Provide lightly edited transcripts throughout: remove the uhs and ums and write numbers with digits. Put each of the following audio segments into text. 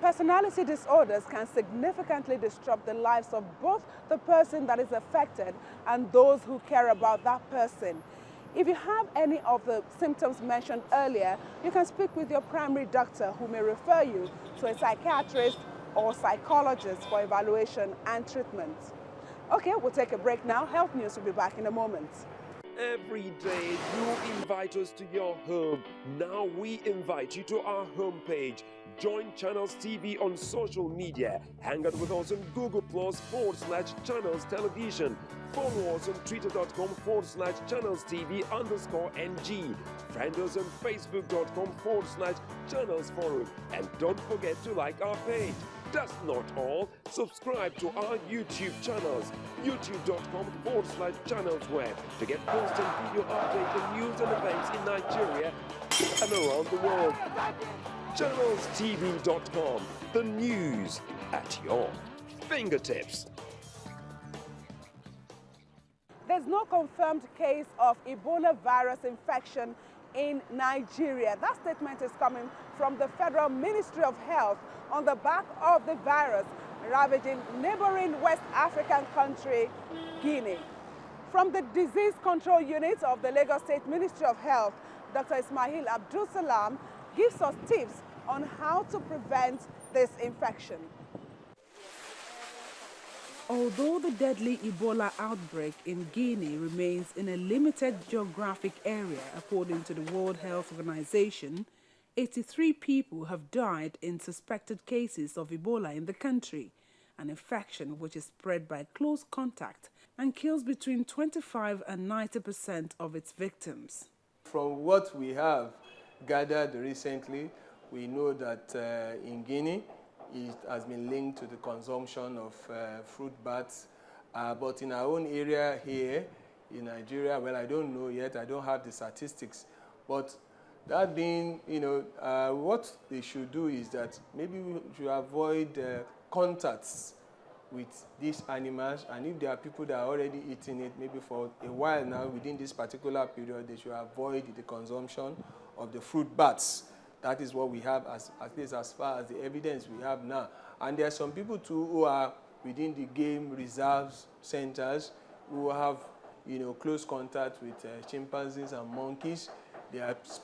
Personality disorders can significantly disrupt the lives of both the person that is affected and those who care about that person. If you have any of the symptoms mentioned earlier, you can speak with your primary doctor, who may refer you to a psychiatrist or psychologist for evaluation and treatment. Okay, we'll take a break now. Health News will be back in a moment. Every day you invite us to your home. Now we invite you to our homepage. Join Channels TV on social media. Hang out with us on Google Plus/Channels Television. Follow us on Twitter.com/Channels TV_NG. Friend us on Facebook.com/Channels Forum. And don't forget to like our page. That's not all. Subscribe to our YouTube channels, youtube.com/Channels Web, to get constant video updates on news and events in Nigeria and around the world. ChannelsTV.com, the news at your fingertips. There's no confirmed case of Ebola virus infection in Nigeria. That statement is coming from the Federal Ministry of Health on the back of the virus ravaging neighboring West African country, Guinea. From the Disease Control Unit of the Lagos State Ministry of Health, Dr. Ismail Abdul Salam gives us tips on how to prevent this infection. Although the deadly Ebola outbreak in Guinea remains in a limited geographic area, according to the World Health Organization, 83 people have died in suspected cases of Ebola in the country, an infection which is spread by close contact and kills between 25 and 90% of its victims. From what we have gathered recently, we know that in Guinea, it has been linked to the consumption of fruit bats. But in our own area here in Nigeria, well, I don't know yet. I don't have the statistics. But that being, what they should do is that maybe we should avoid contacts with these animals. And if there are people that are already eating it, maybe for a while now, within this particular period, they should avoid the consumption of the fruit bats. That is what we have, at least as far as the evidence we have now. And there are some people too who are within the game reserves centers who have, close contact with chimpanzees and monkeys. There is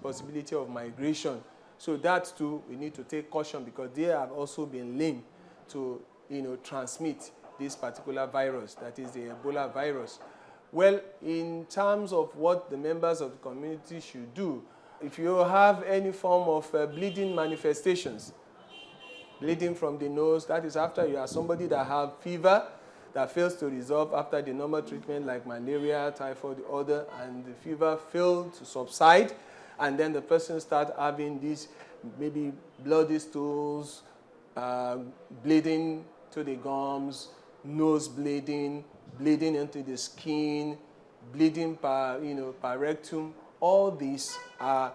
possibility of migration. So that too, we need to take caution because they have also been linked to, transmit this particular virus, that is the Ebola virus. Well, in terms of what the members of the community should do, if you have any form of bleeding manifestations, bleeding from the nose, that is after you are somebody that have fever that fails to resolve after the normal treatment like malaria, typhoid, other, and the fever failed to subside, and then the person start having these maybe bloody stools, bleeding to the gums, nose bleeding, bleeding into the skin, bleeding per rectum. All these are,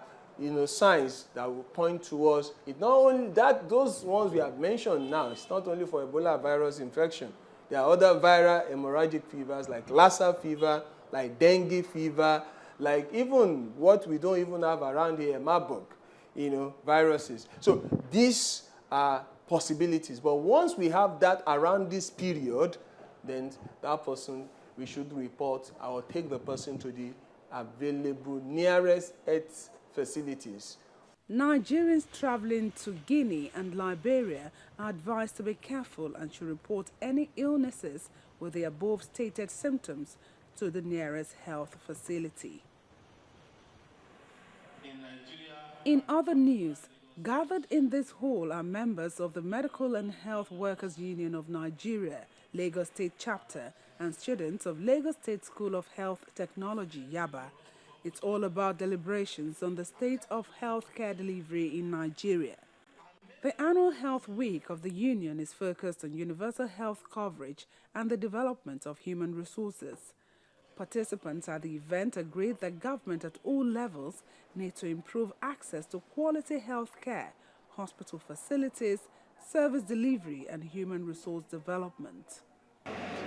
signs that will point towards it. Not only that, those ones we have mentioned now, it's not only for Ebola virus infection. There are other viral hemorrhagic fevers like Lassa fever, like dengue fever, like even what we don't even have around here, Marburg, viruses. So these are possibilities. But once we have that around this period, then that person, we should report or take the person to the available nearest health facilities. Nigerians traveling to Guinea and Liberia are advised to be careful and should report any illnesses with the above stated symptoms to the nearest health facility. In other news, gathered in this hall are members of the Medical and Health Workers Union of Nigeria, Lagos State Chapter, and students of Lagos State School of Health Technology, Yaba. It's all about deliberations on the state of healthcare delivery in Nigeria. The annual Health Week of the Union is focused on universal health coverage and the development of human resources. Participants at the event agreed that government at all levels need to improve access to quality health care, hospital facilities, service delivery, and human resource development.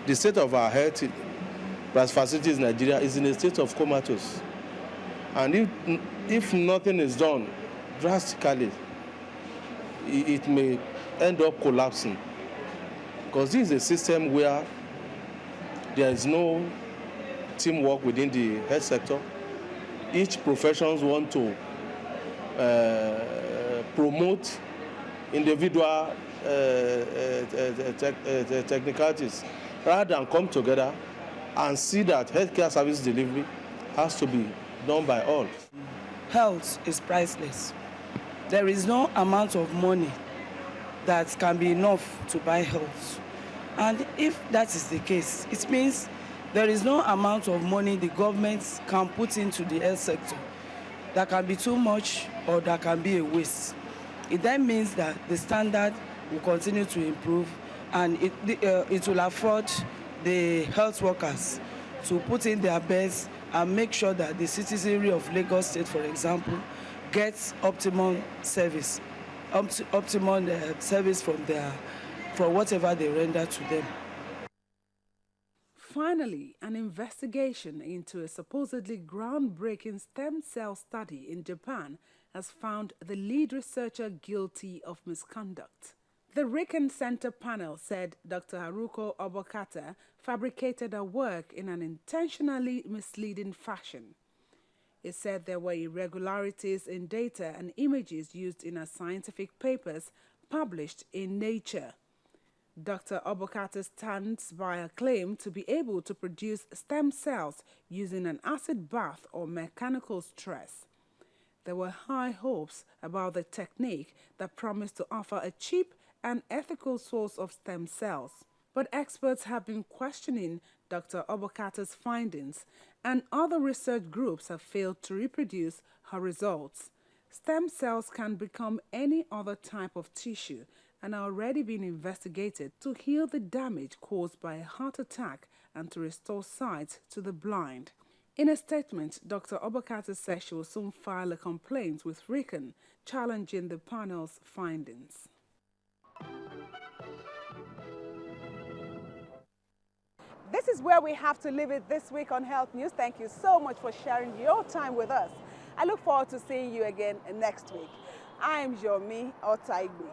The state of our health facilities in Nigeria is in a state of comatose. And if nothing is done drastically, it may end up collapsing. Because this is a system where there is no teamwork within the health sector. Each professions want to promote individual technicalities rather than come together and see that healthcare service delivery has to be done by all. Health is priceless. There is no amount of money that can be enough to buy health. And if that is the case, it means there is no amount of money the government can put into the health sector that can be too much or that can be a waste. It then means that the standard will continue to improve, and it will afford the health workers to put in their best and make sure that the citizenry of Lagos State, for example, gets optimum service from whatever they render to them. Finally, an investigation into a supposedly groundbreaking stem cell study in Japan has found the lead researcher guilty of misconduct. The RIKEN Center panel said Dr. Haruko Obokata fabricated her work in an intentionally misleading fashion. It said there were irregularities in data and images used in her scientific papers published in Nature. Dr. Obokata stands by her claim to be able to produce stem cells using an acid bath or mechanical stress. There were high hopes about the technique that promised to offer a cheap and ethical source of stem cells. But experts have been questioning Dr. Obokata's findings, and other research groups have failed to reproduce her results. Stem cells can become any other type of tissue and are already being investigated to heal the damage caused by a heart attack and to restore sight to the blind. In a statement, Dr. Obokata said she will soon file a complaint with RIKEN challenging the panel's findings. This is where we have to leave it this week on Health News. Thank you so much for sharing your time with us. I look forward to seeing you again next week. I'm Jomi Otaigbe.